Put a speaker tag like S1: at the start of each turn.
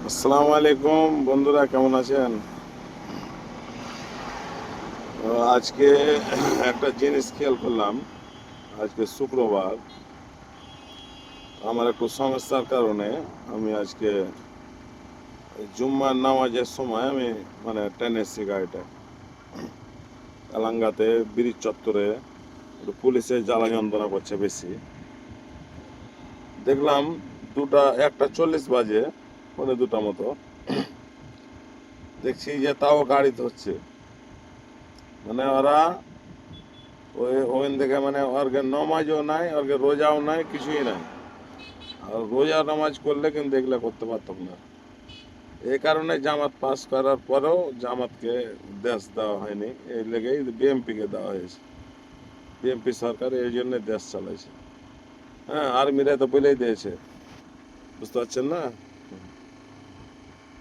S1: আসসালামু আলাইকুম বন্ধুরা, কেমন আছেন? আজকে একটা জিনিস খেয়াল করলাম। আজকে শুক্রবার, আমার একটু সমস্যার কারণে আমি আজকে জুম্মার নামাজের সময় আমি টেনে এসেছি গাড়িটা এলাঙ্গাতে ব্রিজ চত্বরে। একটু পুলিশের জ্বালা যন্ত্রণা করছে বেশি। দেখলাম 1:40 বাজে, 2:45 মতো, দেখছি যে তাও গাড়ি ধরছে। ওরা ওখান থেকে ওর নমাজও নাই, ওর রোজাও নাই, কিছুই নাই। আর রোজা নামাজ করলে কিন্তু এগুলা করতে পারতাম না। এই কারণে জামাত পাস করার পরেও জামাতকে দেশ দেওয়া হয়নি, এই লেগেই বিএমপিকে দেওয়া হয়েছে। বিএমপি সরকার এই জন্য দেশ চালাইছে। হ্যাঁ, আর্মিরা তো বলেই দিয়েছে, বুঝতে পারছেন না?